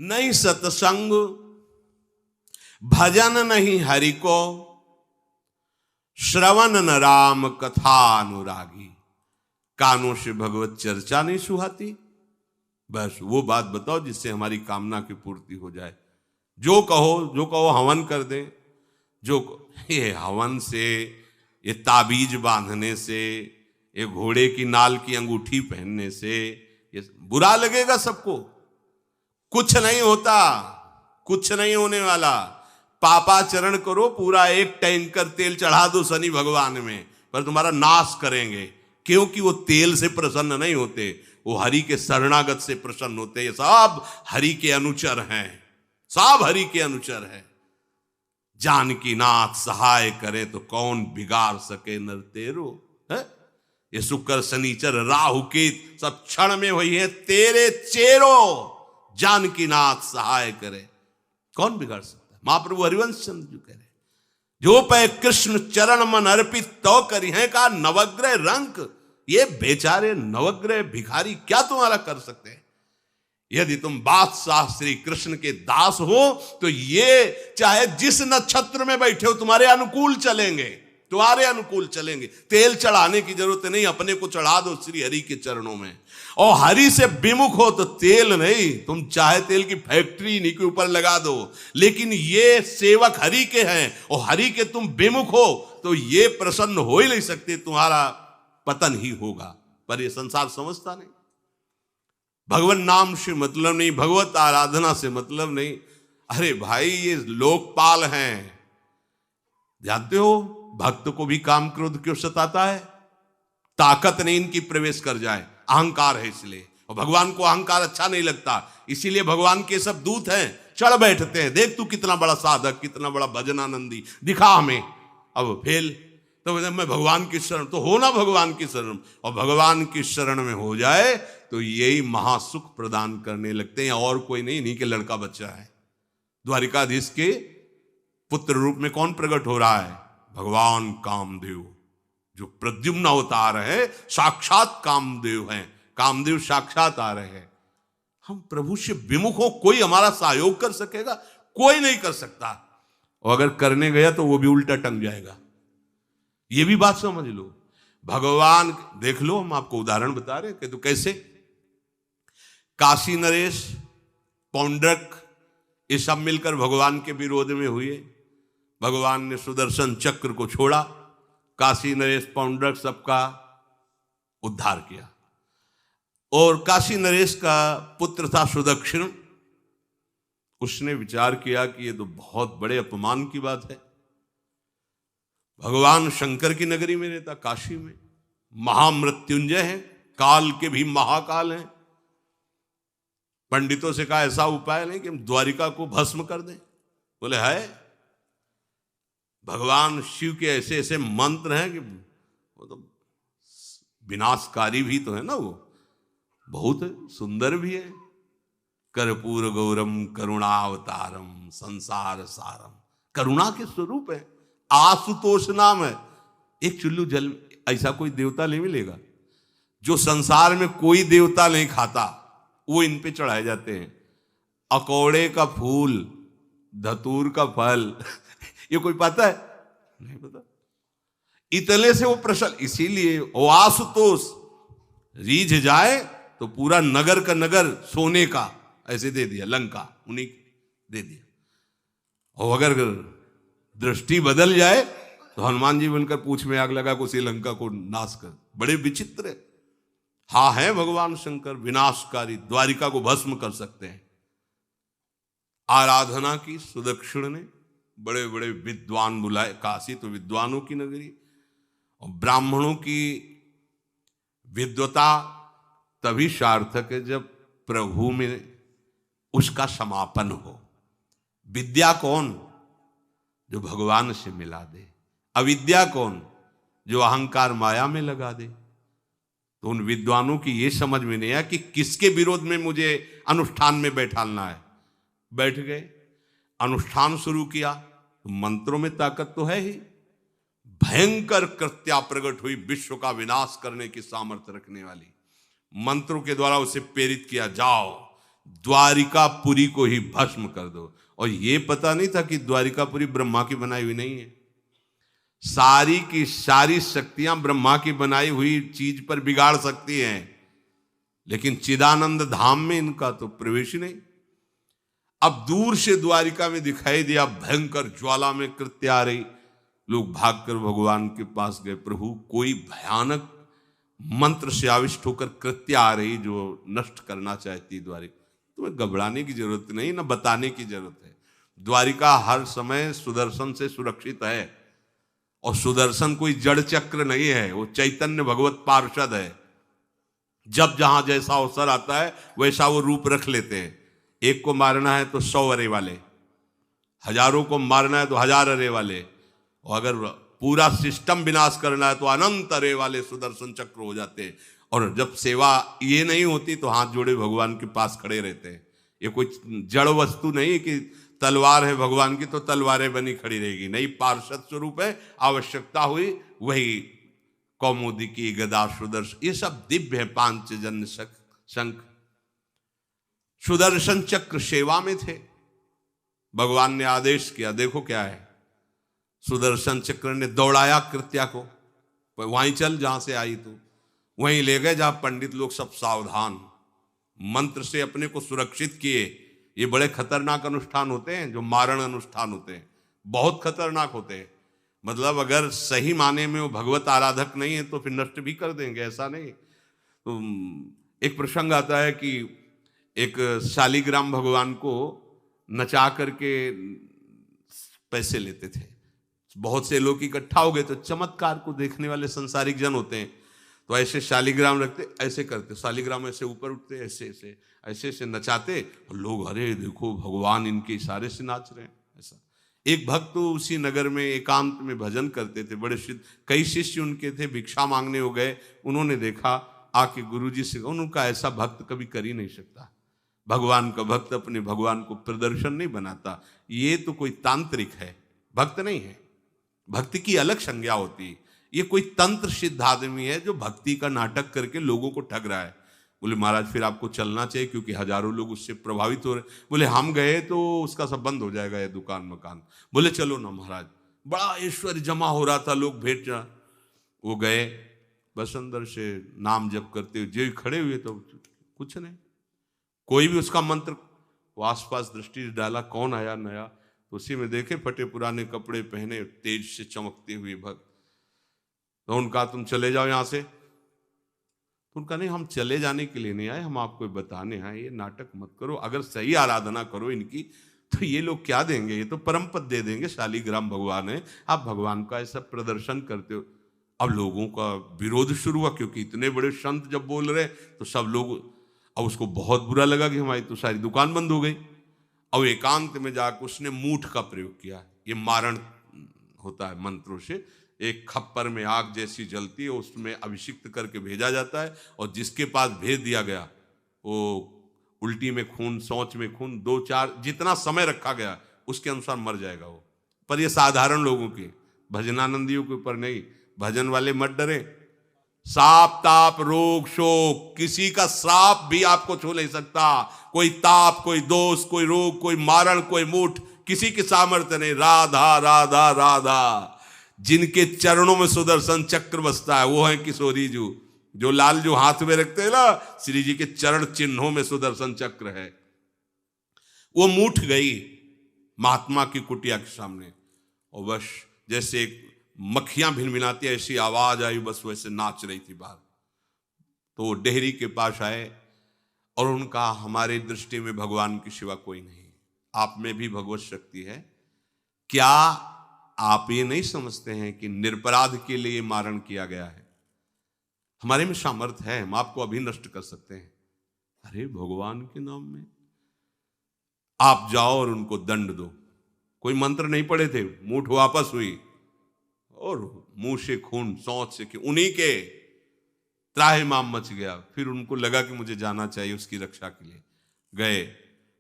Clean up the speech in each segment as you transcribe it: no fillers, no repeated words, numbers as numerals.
नहीं सत्संग भजन नहीं हरि को, श्रवण न राम कथा अनुरागी, कानों से भगवत चर्चा नहीं सुहाती। बस वो बात बताओ जिससे हमारी कामना की पूर्ति हो जाए। जो कहो हवन कर दे। ये हवन से, ये ताबीज बांधने से, ये घोड़े की नाल की अंगूठी पहनने से ये बुरा लगेगा सबको। कुछ नहीं होता, कुछ नहीं होने वाला। पापाचरण करो, पूरा एक टैंकर तेल चढ़ा दो शनि भगवान में, पर तुम्हारा नाश करेंगे। क्योंकि वो तेल से प्रसन्न नहीं होते, वो हरि के शरणागत से प्रसन्न होते। ये सब हरि के अनुचर हैं, सब हरि के अनुचर हैं। जानकी नाथ सहाय करे तो कौन बिगाड़ सके नर तेरो, है? ये शुक्र शनिचर राहु केत सब क्षण में हुई है तेरे चेरो। जानकी नाथ सहाय करे कौन बिगाड़ सकता है। महाप्रभु हरिवंश चंद्र जी कह रहे, जो पे कृष्ण चरण मन अर्पित तो करी है का नवग्रह रंक। ये बेचारे नवग्रह भिखारी क्या तुम्हारा कर सकते हैं। यदि तुम बादशाह श्री कृष्ण के दास हो तो ये चाहे जिस नक्षत्र में बैठे हो तुम्हारे अनुकूल चलेंगे, तुम्हारे अनुकूल चलेंगे। तेल चढ़ाने की जरूरत नहीं, अपने को चढ़ा दो श्री हरि के चरणों में। और हरि से विमुख हो तो तेल नहीं, तुम चाहे तेल की फैक्ट्री इन्हीं के ऊपर लगा दो। लेकिन ये सेवक हरि के हैं और हरि के तुम विमुख हो तो ये प्रसन्न हो ही नहीं सकते, तुम्हारा पतन ही होगा। पर ये संसार समझता नहीं। भगवान नाम से मतलब नहीं, भगवत आराधना से मतलब नहीं। अरे भाई ये लोकपाल हैं, जानते हो भक्त को भी काम क्रोध क्यों सताता है। ताकत नहीं इनकी प्रवेश कर जाए, अहंकार है इसलिए। और भगवान को अहंकार अच्छा नहीं लगता, इसीलिए भगवान के सब दूत हैं चढ़ बैठते हैं। देख तू कितना बड़ा साधक, कितना बड़ा भजनानंदी, दिखा हमें। अब फेल तो मैं भगवान की शरण, तो हो ना भगवान की शरण। और भगवान की शरण में हो जाए तो यही महासुख प्रदान करने लगते हैं, और कोई नहीं, इन्हीं के लड़का बच्चा है। द्वारिकाधीश के पुत्र रूप में कौन प्रकट हो रहा है? भगवान कामदेव, जो प्रद्युम्न अवतार है, साक्षात कामदेव हैं। कामदेव साक्षात आ रहे हैं। हम प्रभु से विमुख हो, कोई हमारा सहयोग कर सकेगा? कोई नहीं कर सकता। और अगर करने गया तो वो भी उल्टा टंग जाएगा। ये भी बात समझ लो। भगवान देख लो, हम आपको उदाहरण बता रहे कि तो कैसे काशी नरेश, पौंड्रक, ये सब मिलकर भगवान के विरोध में हुए। भगवान ने सुदर्शन चक्र को छोड़ा, काशी नरेश पौंड्रक सबका उद्धार किया। और काशी नरेश का पुत्र था सुदक्षिण। उसने विचार किया कि ये तो बहुत बड़े अपमान की बात है। भगवान शंकर की नगरी में रहता, काशी में महामृत्युंजय है, काल के भी महाकाल हैं। पंडितों से कहा ऐसा उपाय नहीं कि हम द्वारिका को भस्म कर दें। बोले है, भगवान शिव के ऐसे ऐसे मंत्र हैं कि वो तो विनाशकारी भी तो है ना, वो बहुत सुंदर भी है। कर्पूर गौरम करुणावतारम संसार सारम, करुणा के स्वरूप है। आशुतोष नाम है। एक चुल्लू जल ऐसा कोई देवता नहीं मिलेगा जो संसार में कोई देवता नहीं खाता, वो इन पे चढ़ाए जाते हैं। अकौड़े का फूल, धतूर का फल ये कोई पता है? नहीं पता। इतने से वो प्रसन्न, इसीलिए वो आशुतोष रीझ जाए तो पूरा नगर का नगर सोने का ऐसे दे दिया, लंका उन्हीं दे दिया। और अगर दृष्टि बदल जाए तो हनुमान जी बनकर पूंछ में आग लगा को श्रीलंका को नाश कर। बड़े विचित्र है। हाँ है भगवान शंकर विनाशकारी, द्वारिका को भस्म कर सकते हैं। आराधना की सुदक्षिण ने, बड़े बड़े विद्वान बुलाए। काशी तो विद्वानों की नगरी, और ब्राह्मणों की विद्वता तभी सार्थक है जब प्रभु में उसका समापन हो। विद्या कौन? जो भगवान से मिला दे। अविद्या कौन? जो अहंकार माया में लगा दे। तो उन विद्वानों की ये समझ में नहीं आया कि किसके विरोध में मुझे अनुष्ठान में बैठालना है। बैठ गए, अनुष्ठान शुरू किया, तो मंत्रों में ताकत तो है ही। भयंकर कृत्या प्रकट हुई, विश्व का विनाश करने की सामर्थ्य रखने वाली। मंत्रों के द्वारा उसे प्रेरित किया, जाओ द्वारिकापुरी को ही भस्म कर दो। और ये पता नहीं था कि द्वारिकापुरी ब्रह्मा की बनाई हुई नहीं है। सारी की सारी शक्तियां ब्रह्मा की बनाई हुई चीज पर बिगाड़ सकती हैं, लेकिन चिदानंद धाम में इनका तो प्रवेश ही नहीं। अब दूर से द्वारिका में दिखाई दिया, भयंकर ज्वाला में कृत्य आ रही। लोग भागकर भगवान के पास गए, प्रभु कोई भयानक मंत्र से आविष्ट होकर कृत्य आ रही जो नष्ट करना चाहती द्वारिका। तुम्हें घबराने की जरूरत नहीं, ना बताने की जरूरत है। द्वारिका हर समय सुदर्शन से सुरक्षित है, और सुदर्शन कोई जड़ चक्र नहीं है, वो चैतन्य भगवत पार्षद है। जब जहां जैसा अवसर आता है वैसा वो रूप रख लेते हैं। एक को मारना है तो 100 अरे वाले, हजारों को मारना है तो 1000 अरे वाले, और अगर पूरा सिस्टम विनाश करना है तो अनंत अरे वाले सुदर्शन चक्र हो जाते हैं। और जब सेवा ये नहीं होती तो हाथ जोड़े भगवान के पास खड़े रहते हैं। ये कोई जड़ वस्तु नहीं कि तलवार है भगवान की तो तलवारें बनी खड़ी रहेगी, नहीं, पार्षद स्वरूप है। आवश्यकता हुई वही कौमुदी की गदा सुदर्शन, ये सब दिव्य है। पांचजन्य शंख सुदर्शन चक्र सेवा में थे। भगवान ने आदेश किया, देखो क्या है, सुदर्शन चक्र ने दौड़ाया कृत्या को, वहीं चल जहां से आई तू, वहीं ले गए जहां पंडित लोग सब सावधान, मंत्र से अपने को सुरक्षित किए। ये बड़े खतरनाक अनुष्ठान होते हैं, जो मारण अनुष्ठान होते हैं, बहुत खतरनाक होते हैं। मतलब अगर सही माने में वो भगवत आराधक नहीं है तो फिर नष्ट भी कर देंगे, ऐसा नहीं। तो एक प्रसंग आता है कि एक शालिग्राम भगवान को नचा करके पैसे लेते थे। बहुत से लोग इकट्ठा हो गए, तो चमत्कार को देखने वाले संसारिक जन होते हैं, तो ऐसे शालिग्राम रखते, ऐसे करते, शालिग्राम ऐसे ऊपर उठते, ऐसे ऐसे ऐसे ऐसे नचाते, और लोग अरे देखो भगवान इनके इशारे से नाच रहे हैं। ऐसा एक भक्त तो उसी नगर में एकांत में भजन करते थे, बड़े कई शिष्य उनके थे, भिक्षा मांगने हो गए। उन्होंने देखा, आके गुरुजी से, उनका ऐसा भक्त कभी कर ही नहीं सकता। भगवान का भक्त अपने भगवान को प्रदर्शन नहीं बनाता, ये तो कोई तांत्रिक है, भक्त नहीं है। भक्ति की अलग संज्ञा होती है। ये कोई तंत्र सिद्ध आदमी है जो भक्ति का नाटक करके लोगों को ठग रहा है। बोले महाराज फिर आपको चलना चाहिए, क्योंकि हजारों लोग उससे प्रभावित हो रहे। बोले हम गए तो उसका सब बंद हो जाएगा, ये दुकान मकान। बोले चलो ना महाराज, बड़ा ऐश्वर्य जमा हो रहा था, लोग भेंट जा। वो गए, बस अंदर से नाम जप करते हुए जो खड़े हुए, तो कुछ नहीं, कोई भी उसका मंत्र। वो आसपास दृष्टि डाला, कौन आया नया, तो उसी में देखे फटे पुराने कपड़े पहने, तेज से चमकते हुए भक्त। तो उनका तुम चले जाओ यहां से। तो उनका नहीं, हम चले जाने के लिए नहीं आए, हम आपको बताने आए, ये नाटक मत करो। अगर सही आराधना करो इनकी तो ये लोग क्या देंगे, ये तो परम पद दे देंगे, शालिग्राम भगवान है, आप भगवान का ऐसा प्रदर्शन करते हो। अब लोगों का विरोध शुरू हुआ, क्योंकि इतने बड़े संत जब बोल रहे तो सब लोग, अब उसको बहुत बुरा लगा कि हमारी तो सारी दुकान बंद हो गई। और एकांत में जाकर उसने मूठ का प्रयोग किया। ये मारण होता है मंत्रों से, एक खप्पर में आग जैसी जलती है, उसमें अभिषिक्त करके भेजा जाता है, और जिसके पास भेज दिया गया वो उल्टी में खून, शौच में खून, 2-4 जितना समय रखा गया उसके अनुसार मर जाएगा वो। पर ये साधारण लोगों के, भजनानंदियों के ऊपर नहीं। भजन वाले मत डरे, साप ताप रोग शोक, किसी का श्राप भी आपको छू नहीं सकता। कोई ताप, कोई दोष, कोई रोग, कोई मारण, कोई मूठ, किसी की सामर्थ्य नहीं। राधा राधा राधा। जिनके चरणों में सुदर्शन चक्र बसता है वो है किशोरी जी, जो लाल जो हाथ में रखते हैं ना, श्री जी के चरण चिन्हों में सुदर्शन चक्र है। वो मूठ गई महात्मा की कुटिया के सामने, और बस जैसे मक्खियां भिनभिनाती ऐसी आवाज आई, बस वैसे नाच रही थी बाहर। तो वो डेहरी के पास आए और उनका, हमारे दृष्टि में भगवान की सिवा कोई नहीं, आप में भी भगवत शक्ति है क्या? आप ये नहीं समझते हैं कि निरपराध के लिए मारण किया गया है? हमारे में सामर्थ्य है, हम आपको अभी नष्ट कर सकते हैं। अरे भगवान के नाम में आप जाओ और उनको दंड दो। कोई मंत्र नहीं पड़े थे, मूठ वापस हुई और मुंह से खून, शौच से, उन्हीं के त्राहिमाम मच गया। फिर उनको लगा कि मुझे जाना चाहिए उसकी रक्षा के लिए। गए,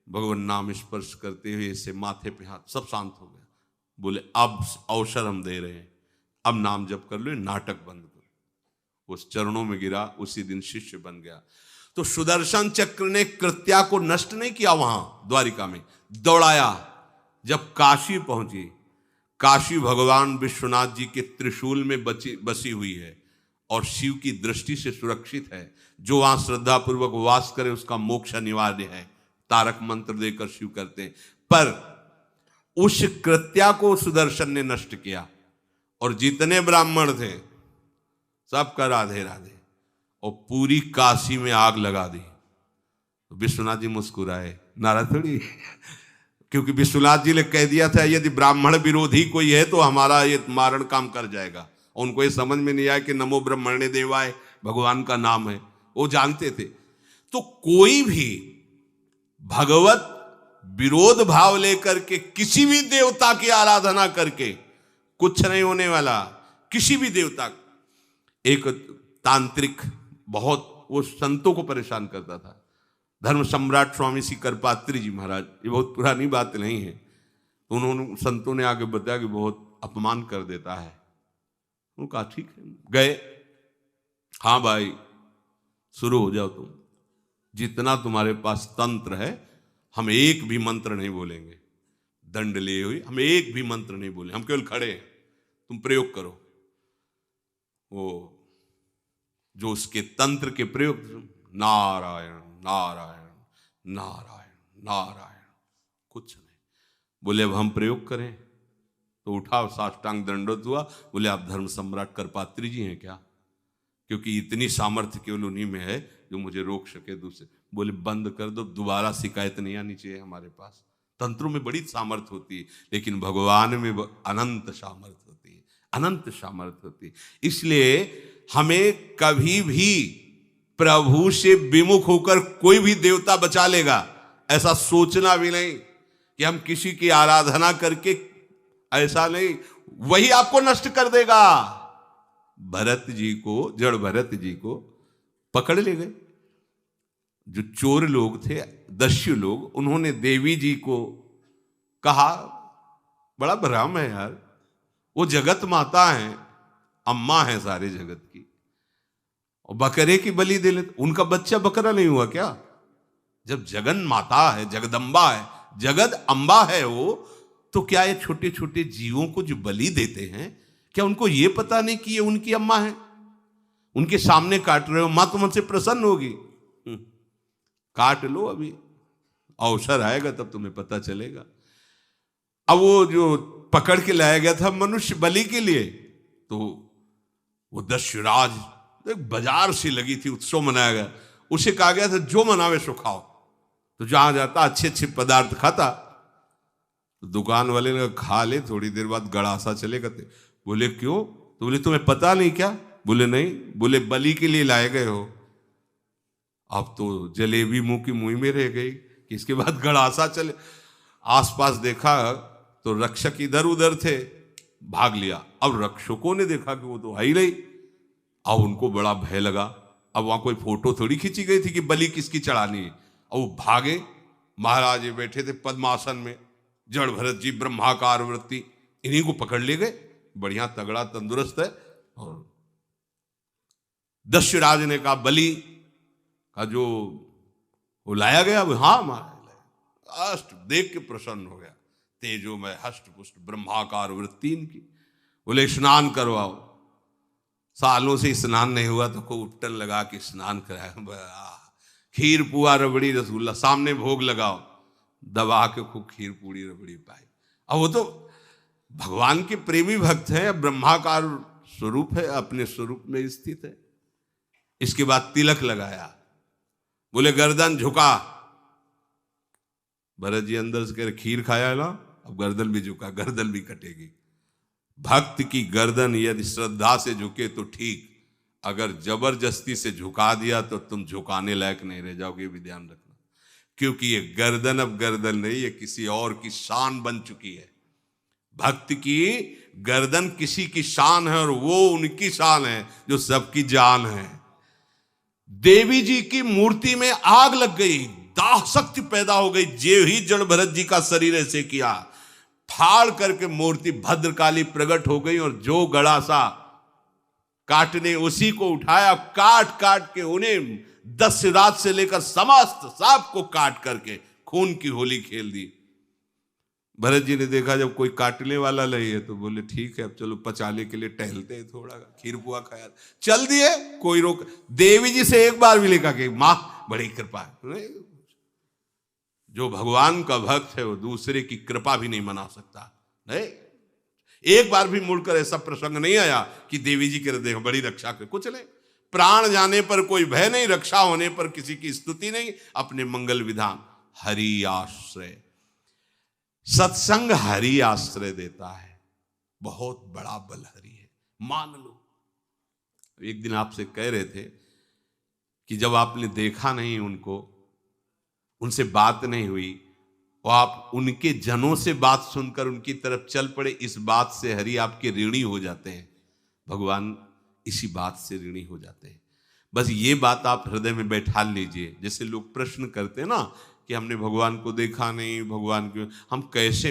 भगवान नाम स्पर्श करते हुए इसे माथे पे हाथ, सब शांत हो गया। बोले अब अवसर हम दे रहे हैं, अब नाम जप कर लो, नाटक बंद करो। उस चरणों में गिरा, उसी दिन शिष्य बन गया। तो सुदर्शन चक्र ने कृत्या को नष्ट नहीं किया वहां द्वारिका में, दौड़ाया। जब काशी पहुंची, काशी भगवान विश्वनाथ जी के त्रिशूल में बसी हुई है और शिव की दृष्टि से सुरक्षित है। जो वहां श्रद्धापूर्वक वास करे उसका मोक्ष अनिवार्य है, तारक मंत्र देकर शिव करते हैं। पर उस कृत्या को सुदर्शन ने नष्ट किया और जितने ब्राह्मण थे सबका राधे राधे, और पूरी काशी में आग लगा दी। तो विश्वनाथ जी मुस्कुराए, नाराज थोड़ी, क्योंकि विश्वनाथ जी ने कह दिया था यदि ब्राह्मण विरोधी कोई है तो हमारा ये मारण काम कर जाएगा। और उनको ये समझ में नहीं आया कि नमो ब्रह्मण्य देवाय भगवान का नाम है, वो जानते थे। तो कोई भी भगवत विरोध भाव लेकर के किसी भी देवता की आराधना करके कुछ नहीं होने वाला। किसी भी देवता, एक तांत्रिक बहुत वो संतों को परेशान करता था, धर्म सम्राट स्वामी श्री करपात्री जी महाराज, ये बहुत पुरानी बात नहीं है। तो उन्होंने संतों ने आगे बताया कि बहुत अपमान कर देता है। उन्होंने कहा ठीक है, गए, हाँ भाई शुरू हो जाओ तुम, जितना तुम्हारे पास तंत्र है हम एक भी मंत्र नहीं बोलेंगे, दंड लिए हुए हम एक भी मंत्र नहीं बोले, हम केवल खड़े हैं, तुम प्रयोग करो। वो जो उसके तंत्र के प्रयोग, नारायण नारायण नारायण नारायण, कुछ नहीं बोले। अब हम प्रयोग करें तो उठा, साष्टांग दंडोत हुआ, बोले आप धर्म सम्राट करपात्री जी हैं क्या? क्योंकि इतनी सामर्थ्य केवल उन्हीं में है जो मुझे रोक सके। दूसरे बोले बंद कर दो, दोबारा शिकायत नहीं आनी चाहिए हमारे पास। तंत्रों में बड़ी सामर्थ्य होती है, लेकिन भगवान में अनंत सामर्थ्य होती है, अनंत सामर्थ्य होती है। इसलिए हमें कभी भी प्रभु से विमुख होकर कोई भी देवता बचा लेगा ऐसा सोचना भी नहीं कि हम किसी की आराधना करके, ऐसा नहीं, वही आपको नष्ट कर देगा। भरत जी को, जड़ भरत जी को पकड़ ले गए जो चोर लोग थे, दस्यु लोग। उन्होंने देवी जी को कहा, बड़ा भ्रम है यार, वो जगत माता है, अम्मा है सारे जगत की, और बकरे की बलि दे लेते। उनका बच्चा बकरा नहीं हुआ क्या? जब जगन माता है, जगदम्बा है, जगद अम्बा है वो, तो क्या ये छोटे छोटे जीवों को जो बलि देते हैं, क्या उनको ये पता नहीं कि ये उनकी अम्मा है? उनके सामने काट रहे हो, मां तो मुझसे प्रसन्न होगी। काट लो, अभी अवसर आएगा तब तुम्हें पता चलेगा। अब वो जो पकड़ के लाया गया था मनुष्य बलि के लिए, तो वो दस्युराज एक बाजार सी लगी थी, उत्सव मनाया गया, उसे कहा गया था जो मनावे सो खाओ। तो जहां जाता अच्छे अच्छे पदार्थ खाता। तो दुकान वाले ने खा ले, थोड़ी देर बाद गड़ासा चले गए। बोले क्यों? तो बोले तुम्हें पता नहीं क्या? बोले नहीं। बोले बलि के लिए लाए गए हो। अब तो जलेबी मुंह की मुंह में रह गई कि इसके बाद गड़ासा चले। आसपास देखा तो रक्षक इधर उधर थे, भाग लिया। अब रक्षकों ने देखा कि वो तो है ही नहीं। अब उनको बड़ा भय लगा। अब वहां कोई फोटो थोड़ी खींची गई थी कि बलि किसकी चढ़ानी है। अब वो भागे। महाराज बैठे थे पद्मासन में, जड़ भरत जी ब्रह्माकार वृत्ति, इन्हीं को पकड़ ले गए। बढ़िया तगड़ा तंदुरुस्त है। और दस्युराज ने कहा बलि का जो वो लाया गया, वो हाँ मारा, अष्ट देख के प्रसन्न हो गया। तेजो में हष्ट पुष्ट ब्रह्माकार वृत्ति इनकी। बोले स्नान करवाओ। सालों से स्नान नहीं हुआ तो को उपटन लगा के स्नान कराया। खीर पुआ रबड़ी रसगुल्ला सामने भोग लगाओ, दबा के खूब खीर पूरी रबड़ी पाई। अब वो तो भगवान के प्रेमी भक्त है, ब्रह्माकार स्वरूप है, अपने स्वरूप में स्थित है। इसके बाद तिलक लगाया। बोले गर्दन झुका। भरत जी अंदर से कह रहे खीर खाया ना, अब गर्दन भी झुका, गर्दन भी कटेगी। भक्त की गर्दन यदि श्रद्धा से झुके तो ठीक, अगर जबरदस्ती से झुका दिया तो तुम झुकाने लायक नहीं रह जाओगे, भी ध्यान रखना। क्योंकि ये गर्दन अब गर्दन नहीं, ये किसी और की शान बन चुकी है। भक्त की गर्दन किसी की शान है और वो उनकी शान है जो सबकी जान है। देवी जी की मूर्ति में आग लग गई, दाह शक्ति पैदा हो गई। जे ही जड़ भरत जी का शरीर ऐसे किया, फाड़ करके मूर्ति भद्रकाली प्रकट हो गई। और जो गड़ासा काटने उसी को उठाया, काट काट के उन्हें दस्युराज से लेकर समस्त सांप को काट करके खून की होली खेल दी। भरत जी ने देखा जब कोई काटने वाला नहीं है तो बोले ठीक है अब चलो पचाने के लिए टहलते हैं, थोड़ा खीर पुआ खाया, चल दिए, कोई रोक। देवी जी से एक बार भी लिखा कि मां बड़ी कृपा। जो भगवान का भक्त है वो दूसरे की कृपा भी नहीं मना सकता। नहीं, एक बार भी मुड़कर ऐसा प्रसंग नहीं आया कि देवी जी के देख बड़ी रक्षा कर, कुछ नहीं। प्राण जाने पर कोई भय नहीं, रक्षा होने पर किसी की स्तुति नहीं, अपने मंगल विधान। हरि आश्रय, सत्संग हरि आश्रय देता है, बहुत बड़ा बल हरि है, मान लो। एक दिन आपसे कह रहे थे कि जब आपने देखा नहीं उनको, उनसे बात नहीं हुई और आप उनके जनों से बात सुनकर उनकी तरफ चल पड़े, इस बात से हरि आपके ऋणी हो जाते हैं। भगवान इसी बात से ऋणी हो जाते हैं। बस ये बात आप हृदय में बैठा लीजिए। जैसे लोग प्रश्न करते हैं ना कि हमने भगवान को देखा नहीं, भगवान क्यों, हम कैसे,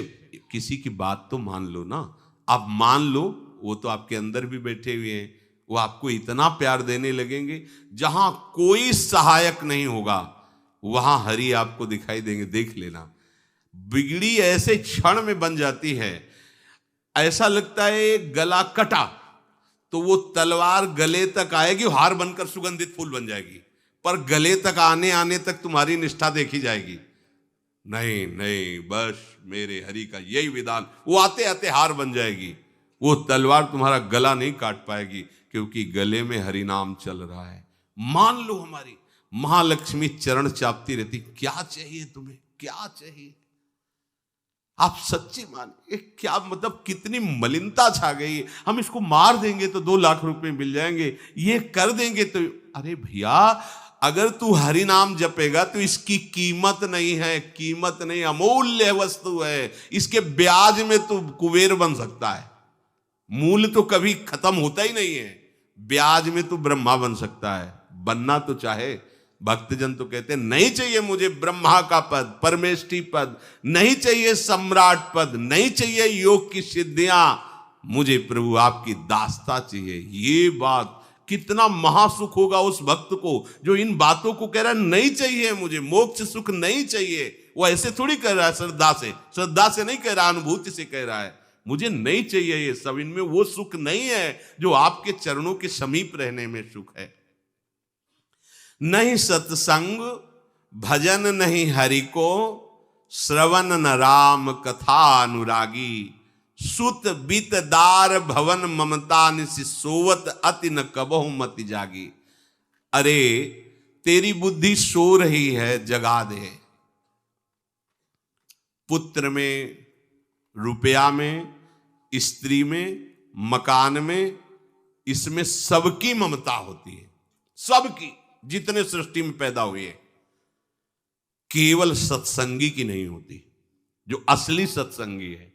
किसी की बात तो मान लो ना। आप मान लो, वो तो आपके अंदर भी बैठे हुए हैं, वो आपको इतना प्यार देने लगेंगे, जहां कोई सहायक नहीं होगा वहां हरि आपको दिखाई देंगे। देख लेना, बिगड़ी ऐसे क्षण में बन जाती है, ऐसा लगता है गला कटा तो वो तलवार गले तक आएगी, हार बनकर सुगंधित फूल बन जाएगी, पर गले तक आने आने तक तुम्हारी निष्ठा देखी जाएगी। नहीं नहीं, बस मेरे हरि का यही विधान, वो आते आते हार बन जाएगी, वो तलवार तुम्हारा गला नहीं काट पाएगी, क्योंकि गले में हरि नाम चल रहा है। मान लो हमारी महालक्ष्मी चरण चापती रहती, क्या चाहिए तुम्हें, क्या चाहिए, आप सच्ची मानिए। क्या मतलब, कितनी मलिनता छा गई है। हम इसको मार देंगे तो 2 लाख रुपए मिल जाएंगे, ये कर देंगे तो, अरे भैया अगर तू हरि नाम जपेगा तो इसकी कीमत नहीं है, कीमत नहीं, अमूल्य वस्तु है। इसके ब्याज में तू कुबेर बन सकता है, मूल्य तो कभी खत्म होता ही नहीं है। ब्याज में तू ब्रह्मा बन सकता है, बनना तो चाहे। भक्तजन तो कहते हैं नहीं चाहिए मुझे ब्रह्मा का पद, परमेष्ठी पद, नहीं चाहिए सम्राट पद, नहीं चाहिए योग की सिद्धियां, मुझे प्रभु आपकी दास्ता चाहिए। ये बात, कितना महासुख होगा उस भक्त को जो इन बातों को कह रहा है, नहीं चाहिए मुझे मोक्ष सुख नहीं चाहिए। वो ऐसे थोड़ी कह रहा है, श्रद्धा से नहीं कह रहा, अनुभूति से कह रहा है, मुझे नहीं चाहिए ये सब, इनमें वो सुख नहीं है जो आपके चरणों के समीप रहने में सुख है। नहीं सत्संग भजन नहीं हरि को, श्रवण न राम कथा अनुरागी, सुत बीत दार भवन ममता निसि सोवत अति न कबहु मति जागी। अरे तेरी बुद्धि सो रही है, जगा दे। पुत्र में, रुपया में, स्त्री में, मकान में, इसमें सबकी ममता होती है, सबकी, जितने सृष्टि में पैदा हुए, केवल सत्संगी की नहीं होती। जो असली सत्संगी है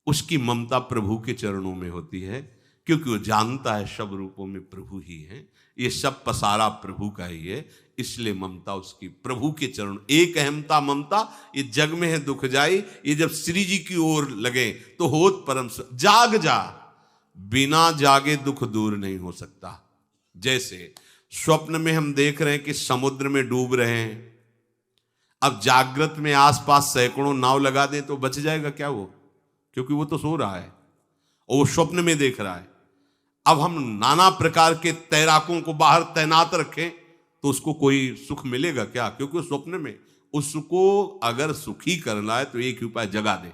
उसकी ममता प्रभु के चरणों में होती है, क्योंकि वो जानता है सब रूपों में प्रभु ही है, ये सब पसारा प्रभु का ही है, इसलिए ममता उसकी प्रभु के चरण। एक अहमता ममता ये जग में है दुख जाई, ये जब श्री जी की ओर लगे तो होत परम। जाग जा, बिना जागे दुख दूर नहीं हो सकता। जैसे स्वप्न में हम देख रहे हैं कि समुद्र में डूब रहे हैं, अब जागृत में आसपास सैकड़ों नाव लगा दें तो बच जाएगा क्या वो? क्योंकि वो तो सो रहा है और वो स्वप्न में देख रहा है। अब हम नाना प्रकार के तैराकों को बाहर तैनात रखें तो उसको कोई सुख मिलेगा क्या? क्योंकि स्वप्न में उसको अगर सुखी करना है तो एक ही उपाय, जगा दे।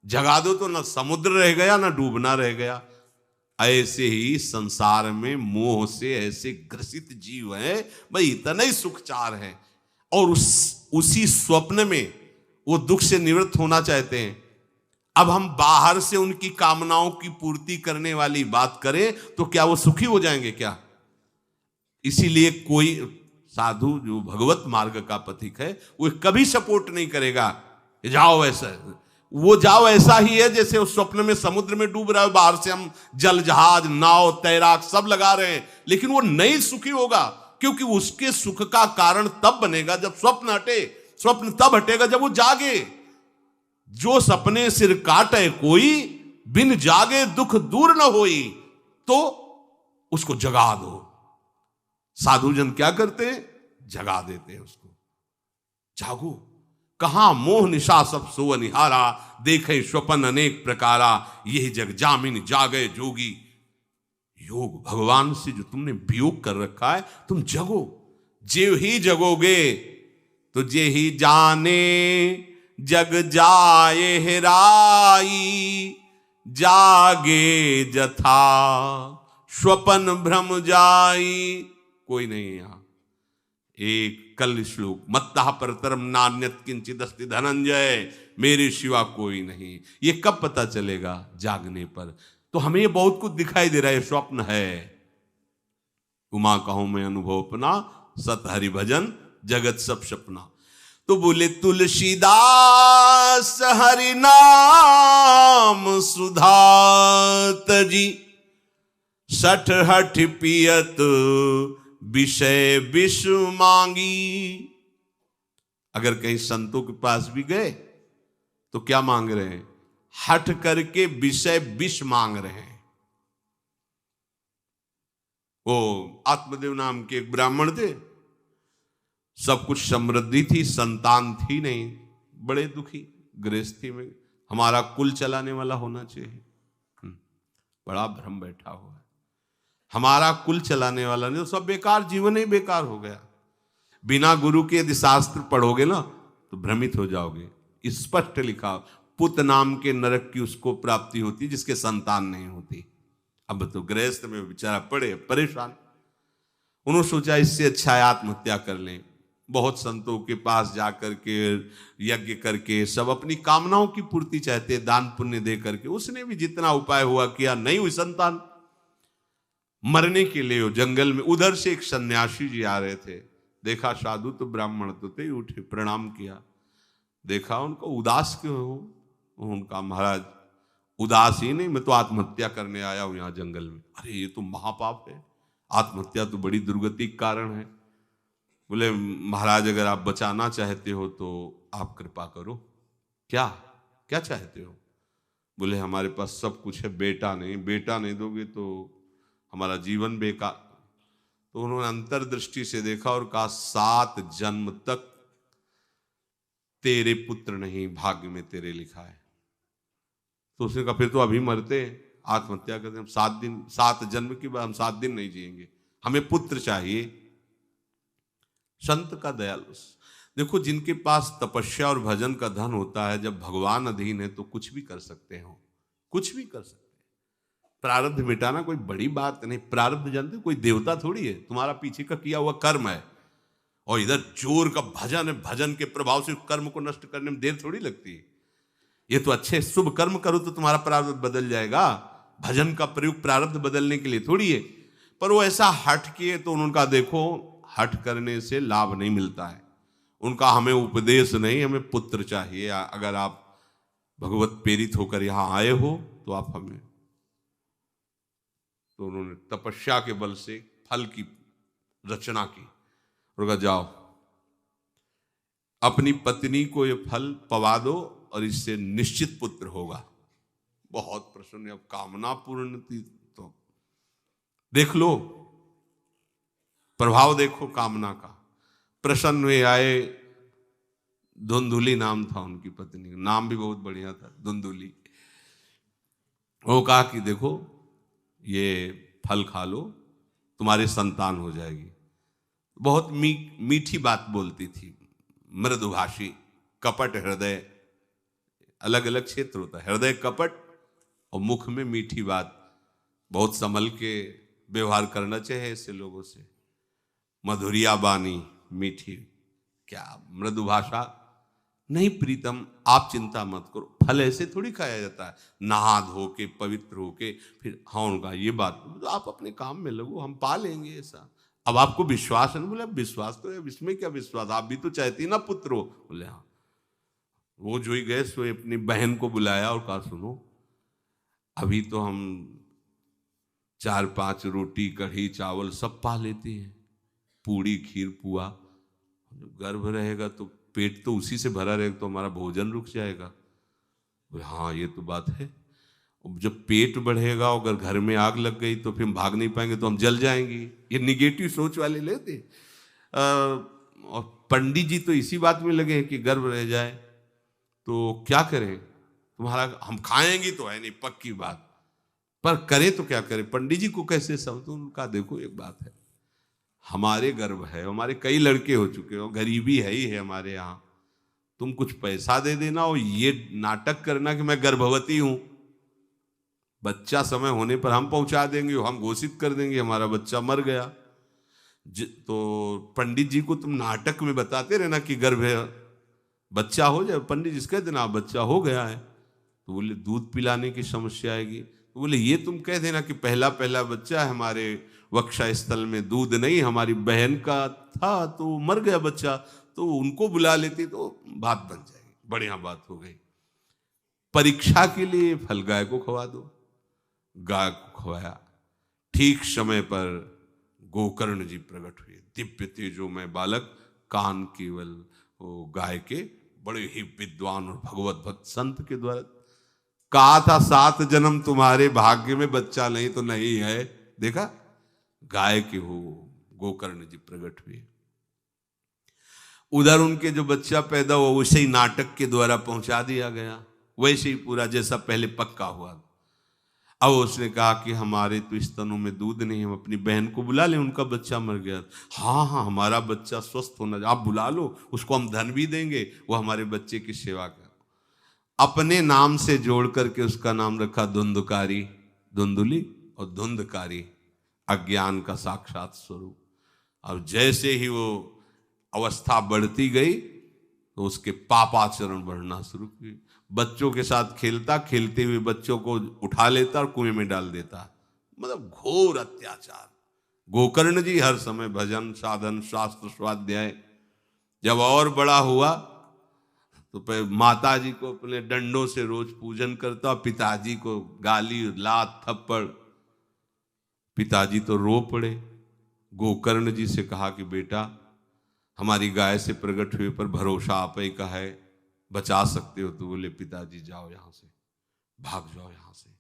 जगा दो तो ना समुद्र रह गया ना डूबना रह गया। ऐसे ही संसार में मोह से ऐसे ग्रसित जीव हैं, भाई इतना ही सुखचार है, और उसी स्वप्न में वो दुख से निवृत्त होना चाहते हैं। अब हम बाहर से उनकी कामनाओं की पूर्ति करने वाली बात करें तो क्या वो सुखी हो जाएंगे क्या? इसीलिए कोई साधु जो भगवत मार्ग का पथिक है वो कभी सपोर्ट नहीं करेगा जाओ ऐसा, वो जाओ ऐसा ही है जैसे उस स्वप्न में समुद्र में डूब रहा है, बाहर से हम जल जहाज नाव तैराक सब लगा रहे हैं, लेकिन वो नहीं सुखी होगा, क्योंकि उसके सुख का कारण तब बनेगा जब स्वप्न हटे। स्वप्न तब हटेगा जब वो जागे। जो सपने सिर काटे कोई, बिन जागे दुख दूर न होई, तो उसको जगा दो। साधुजन क्या करते हैं? जगा देते हैं उसको। जागो, कहां मोह निशा सब सो निहारा, देखे स्वपन अनेक प्रकारा, यही जग जामिन जागे जोगी। योग भगवान से जो तुमने वियोग कर रखा है, तुम जगो। जे ही जगोगे तो जे ही जाने जग जाए हेराई, जागे जथा स्वपन भ्रम जाई। कोई नहीं यहां। एक कल श्लोक, मत्तः परतरम नान्यत किंचित अस्ति धनंजय, मेरे सिवा कोई नहीं। ये कब पता चलेगा? जागने पर। तो हमें ये बहुत कुछ दिखाई दे रहा है, स्वप्न है। उमा कहूं मैं अनुभव अपना, सत हरि भजन जगत सब सपना। तो बोले तुलसीदास हरि नाम सुधा तजी, सठ हठ पियत विषय विष मांगी। अगर कहीं संतों के पास भी गए तो क्या मांग रहे हैं? हठ करके विषय विष मांग रहे हैं। वो आत्मदेव नाम के एक ब्राह्मण थे, सब कुछ समृद्धि थी, संतान थी नहीं, बड़े दुखी गृहस्थी में। हमारा कुल चलाने वाला होना चाहिए। बड़ा भ्रम बैठा हुआ है, हमारा कुल चलाने वाला नहीं, तो सब बेकार, जीवन ही बेकार हो गया। बिना गुरु के यदि शास्त्र पढ़ोगे ना तो भ्रमित हो जाओगे। स्पष्ट लिखा, पुत नाम के नरक की उसको प्राप्ति होती जिसके संतान नहीं होती। अब तो गृहस्थ में बेचारा पड़े परेशान। उन्होंने सोचा इससे अच्छा है आत्महत्या कर लें। बहुत संतों के पास जाकर के यज्ञ करके सब अपनी कामनाओं की पूर्ति चाहते, दान पुण्य दे करके। उसने भी जितना उपाय हुआ किया, नहीं हुई संतान। मरने के लिए जंगल में, उधर से एक सन्यासी जी आ रहे थे, देखा साधु तो ब्राह्मण तो थे, उठे प्रणाम किया, देखा उनको उदास क्यों हो? उनका महाराज उदास ही नहीं, मैं तो आत्महत्या करने आया हूं यहां जंगल में। अरे ये तो महापाप है, आत्महत्या तो बड़ी दुर्गति का कारण है। बोले महाराज अगर आप बचाना चाहते हो तो आप कृपा करो। क्या क्या चाहते हो? बोले हमारे पास सब कुछ है, बेटा नहीं दोगे तो हमारा जीवन बेकार। तो उन्होंने अंतर्दृष्टि से देखा और कहा 7 जन्म तक तेरे पुत्र नहीं भाग्य में तेरे लिखा है। तो उसने कहा फिर तो अभी मरते, आत्महत्या करते, हम 7 जन्म की बात, हम 7 दिन नहीं जिएंगे, हमें पुत्र चाहिए। संत का दयालु। देखो जिनके पास तपस्या और भजन का धन होता है, जब भगवान अधीन है तो कुछ भी कर सकते हो, कुछ भी कर सकते हैं। प्रारब्ध मिटाना कोई बड़ी बात नहीं। प्रारब्ध जानते, कोई देवता थोड़ी है, तुम्हारा पीछे का किया हुआ कर्म है। और इधर जोर का भजन है, भजन के प्रभाव से कर्म को नष्ट करने में देर थोड़ी लगती है। ये तो अच्छे शुभ कर्म करो तो तुम्हारा प्रारब्ध बदल जाएगा। भजन का प्रयोग प्रारब्ध बदलने के लिए थोड़ी है। पर वो ऐसा हट किए तो उनका देखो, हट करने से लाभ नहीं मिलता है। उनका हमें उपदेश नहीं, हमें पुत्र चाहिए। अगर आप भगवत प्रेरित होकर यहां आए हो तो आप हमें। तो उन्होंने तपस्या के बल से फल की रचना की और कहा जाओ अपनी पत्नी को ये फल पवा दो और इससे निश्चित पुत्र होगा। बहुत प्रसन्न, अब कामना पूर्ण थी तो देख लो, प्रभाव देखो कामना का। प्रसन्न हुए आए, धुंधुली नाम था उनकी पत्नी का, नाम भी बहुत बढ़िया था, धुंधुली। वो कहा कि देखो ये फल खा लो, तुम्हारी संतान हो जाएगी। बहुत मीठी बात बोलती थी, मृदुभाषी, कपट हृदय, अलग अलग क्षेत्र होता है, हृदय कपट और मुख में मीठी बात। बहुत संभल के व्यवहार करना चाहिए ऐसे लोगों से। मधुरिया बानी मीठी, क्या मृदु भाषा। नहीं प्रीतम, आप चिंता मत करो, फल ऐसे थोड़ी खाया जाता है, नहा धो के पवित्र होके फिर। हाँ उनका ये बात, तो आप अपने काम में लगो, हम पा लेंगे ऐसा। अब आपको विश्वास है ना? बोले विश्वास तो है, इसमें क्या विश्वास, आप भी तो चाहती ना पुत्र हो। बोले हाँ। वो जो ही गए सो अपनी बहन को बुलाया और कहा सुनो, अभी तो हम 4-5 रोटी कढ़ी चावल सब पा लेते हैं, पूड़ी खीर पुआ। गर्भ रहेगा तो पेट तो उसी से भरा रहेगा, तो हमारा भोजन रुक जाएगा। बोले हाँ ये तो बात है। जब पेट बढ़ेगा, अगर घर में आग लग गई तो फिर हम भाग नहीं पाएंगे, तो हम जल जाएंगे। ये निगेटिव सोच वाले लेते। और पंडित जी तो इसी बात में लगे हैं कि गर्भ रह जाए तो क्या करें, तुम्हारा हम खाएंगे तो है नहीं पक्की बात, पर करें तो क्या करें। पंडित जी को कैसे समझो, उनका देखो एक बात है, हमारे गर्भ है, हमारे कई लड़के हो चुके हो, गरीबी है ही है हमारे यहाँ, तुम कुछ पैसा दे देना और ये नाटक करना कि मैं गर्भवती हूं, बच्चा समय होने पर हम पहुंचा देंगे, हम घोषित कर देंगे हमारा बच्चा मर गया। तो पंडित जी को तुम नाटक में बताते रहना कि गर्भ है, बच्चा हो जाए, पंडित जी कह देना बच्चा हो गया है, तो बोले दूध पिलाने की समस्या आएगी, तो बोले ये तुम कह देना कि पहला पहला बच्चा है, हमारे वक्षा स्थल में दूध नहीं, हमारी बहन का था तो मर गया बच्चा, तो उनको बुला लेती तो बात बन जाएगी, बढ़िया बात हो गई। परीक्षा के लिए फल गाय को खवा दो, गाय को खवाया, ठीक समय पर गोकर्ण जी प्रकट हुए, दिव्य तेजो में बालक, कान केवल वो गाय के, बड़े ही विद्वान और भगवत भक्त संत के द्वारा कहा था 7 जन्म तुम्हारे भाग्य में, बच्चा नहीं तो नहीं है, देखा गाय के हो गोकर्ण जी प्रकट हुए। उधर उनके जो बच्चा पैदा हुआ वैसे ही नाटक के द्वारा पहुंचा दिया गया, वैसे ही पूरा जैसा पहले पक्का हुआ। अब उसने कहा कि हमारे तो स्तनों में दूध नहीं, हम अपनी बहन को बुला लें, उनका बच्चा मर गया। हाँ हाँ हमारा बच्चा स्वस्थ होना, आप बुला लो, उसको हम धन भी देंगे, वो हमारे बच्चे की सेवा कर। अपने नाम से जोड़ करके उसका नाम रखा धुंधकारी, धुंधुली और धुंधकारी, अज्ञान का साक्षात स्वरूप। अब जैसे ही वो अवस्था बढ़ती गई तो उसके पापाचरण बढ़ना शुरू हुए, बच्चों के साथ खेलता, खेलते हुए बच्चों को उठा लेता और कुएं में डाल देता, मतलब घोर अत्याचार। गोकर्ण जी हर समय भजन साधन शास्त्र स्वाध्याय, जब और बड़ा हुआ तो माता जी को अपने डंडों से रोज पूजन करता, पिताजी को गाली लात थप्पड़, पिताजी तो रो पड़े। गोकर्ण जी से कहा कि बेटा हमारी गाय से प्रकट हुए पर भरोसा आप ही का है, बचा सकते हो, तो बोले पिताजी जाओ यहां से, भाग जाओ यहां से,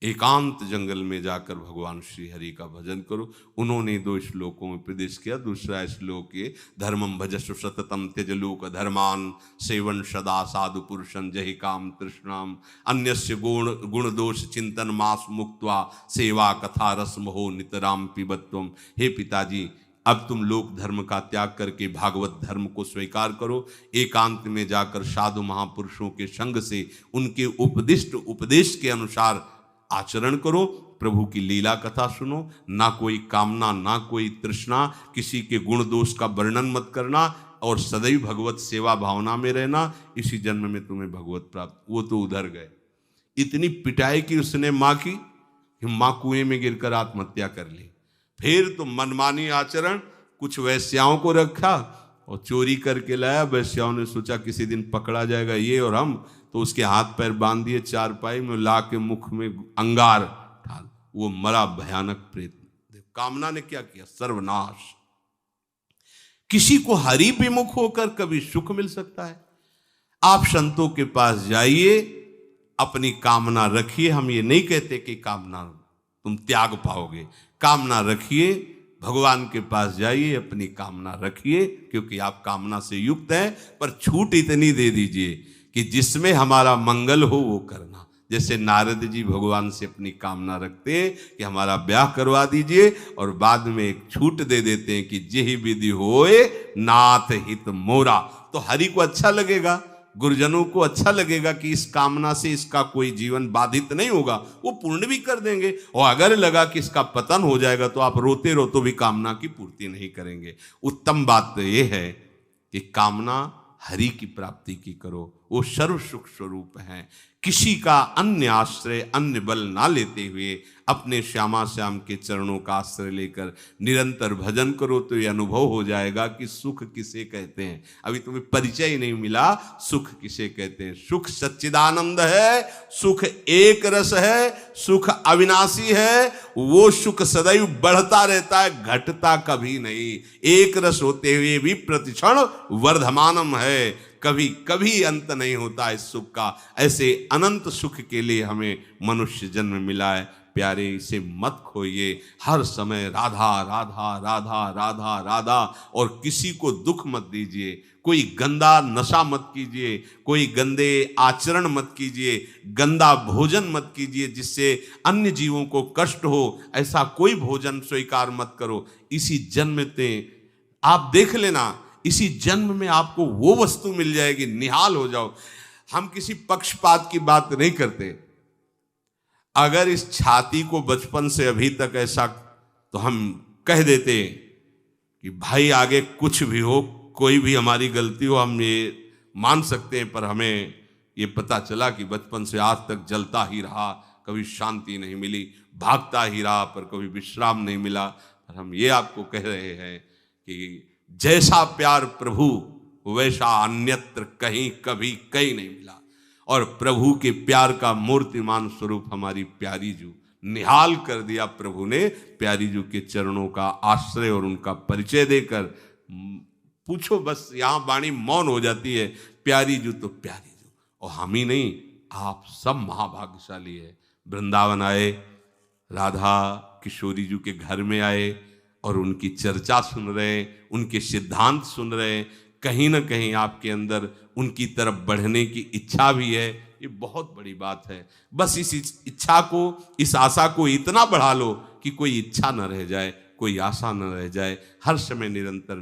एकांत जंगल में जाकर भगवान श्री हरि का भजन करो। उन्होंने 2 श्लोकों में उपदेश किया। दूसरा श्लोक ये, धर्मम भजस्व सततम त्यज लोक धर्मान, सेवन सदा साधु पुरुषं जहि काम तृष्णाम, अन्यस्य गुण दोष चिंतन मास मुक्त्वा, सेवा कथा रस मोहो नितराम पिबत्वम। हे पिताजी अब तुम लोक धर्म का त्याग करके भागवत धर्म को स्वीकार करो, एकांत में जाकर साधु महापुरुषों के संग से उनके उपदिष्ट उपदेश के अनुसार आचरण करो, प्रभु की लीला कथा सुनो, ना कोई कामना ना कोई तृष्णा, किसी के गुण दोष का वर्णन मत करना और सदैव भगवत सेवा भावना में रहना, इसी जन्म में तुम्हें भगवत प्राप्त। वो तो उधर गए, इतनी पिटाई की उसने माँ की कि माँ कुएं में गिरकर आत्महत्या कर ली। फिर तो मनमानी आचरण, कुछ वैश्याओं को रखा और चोरी करके लाया, वैश्याओं ने सोचा किसी दिन पकड़ा जाएगा ये और हम, तो उसके हाथ पैर बांध दिए, चारपाई में ला के मुख में अंगार ढाल, वो मरा भयानक प्रेत। कामना ने क्या किया, सर्वनाश। किसी को हरि विमुख होकर कभी सुख मिल सकता है? आप संतों के पास जाइए, अपनी कामना रखिए, हम ये नहीं कहते कि कामना तुम त्याग पाओगे, कामना रखिए, भगवान के पास जाइए, अपनी कामना रखिए, क्योंकि आप कामना से युक्त हैं, पर छूट इतनी दे दीजिए कि जिसमें हमारा मंगल हो वो करना। जैसे नारद जी भगवान से अपनी कामना रखते हैं कि हमारा ब्याह करवा दीजिए, और बाद में एक छूट दे देते हैं कि जेहि विधि होए नाथ हित मोरा। तो हरि को अच्छा लगेगा, गुरुजनों को अच्छा लगेगा कि इस कामना से इसका कोई जीवन बाधित नहीं होगा, वो पूर्ण भी कर देंगे। और अगर लगा कि इसका पतन हो जाएगा तो आप रोते रोते भी कामना की पूर्ति नहीं करेंगे। उत्तम बात तो ये है कि कामना हरि की प्राप्ति की करो, वो सर्व सुख स्वरूप है। किसी का अन्य आश्रय अन्य बल ना लेते हुए अपने श्यामा श्याम के चरणों का आश्रय लेकर निरंतर भजन करो, तो ये अनुभव हो जाएगा कि सुख किसे कहते हैं। अभी तुम्हें परिचय ही नहीं मिला, सुख किसे कहते हैं। सुख सच्चिदानंद है, सुख एक रस है, सुख अविनाशी है, वो सुख सदैव बढ़ता रहता है, घटता कभी नहीं। एक रस होते हुए भी प्रतिक्षण वर्धमानम है, कभी कभी अंत नहीं होता इस सुख का। ऐसे अनंत सुख के लिए हमें मनुष्य जन्म मिला है। प्यारे इसे मत खोइए, हर समय राधा राधा राधा राधा राधा, और किसी को दुख मत दीजिए, कोई गंदा नशा मत कीजिए, कोई गंदे आचरण मत कीजिए, गंदा भोजन मत कीजिए जिससे अन्य जीवों को कष्ट हो, ऐसा कोई भोजन स्वीकार मत करो। इसी जन्म में आप देख लेना, इसी जन्म में आपको वो वस्तु मिल जाएगी, निहाल हो जाओ। हम किसी पक्षपात की बात नहीं करते। अगर इस छाती को बचपन से अभी तक ऐसा, तो हम कह देते कि भाई आगे कुछ भी हो, कोई भी हमारी गलती हो, हम ये मान सकते हैं, पर हमें ये पता चला कि बचपन से आज तक जलता ही रहा, कभी शांति नहीं मिली, भागता ही रहा पर कभी विश्राम नहीं मिला। पर हम ये आपको कह रहे हैं कि जैसा प्यार प्रभु वैसा अन्यत्र कहीं कभी कहीं नहीं मिला, और प्रभु के प्यार का मूर्तिमान स्वरूप हमारी प्यारी जू निहाल कर दिया प्रभु ने। प्यारी जू के चरणों का आश्रय और उनका परिचय देकर पूछो बस, यहाँ वाणी मौन हो जाती है। प्यारी जू तो प्यारी जू, और हम ही नहीं, आप सब महाभाग्यशाली है। वृंदावन आए, राधा किशोरी जू के घर में आए और उनकी चर्चा सुन रहे, उनके सिद्धांत सुन रहे, कहीं ना कहीं आपके अंदर उनकी तरफ बढ़ने की इच्छा भी है। ये बहुत बड़ी बात है। बस इस इच्छा को, इस आशा को इतना बढ़ा लो कि कोई इच्छा न रह जाए, कोई आशा न रह जाए, हर समय निरंतर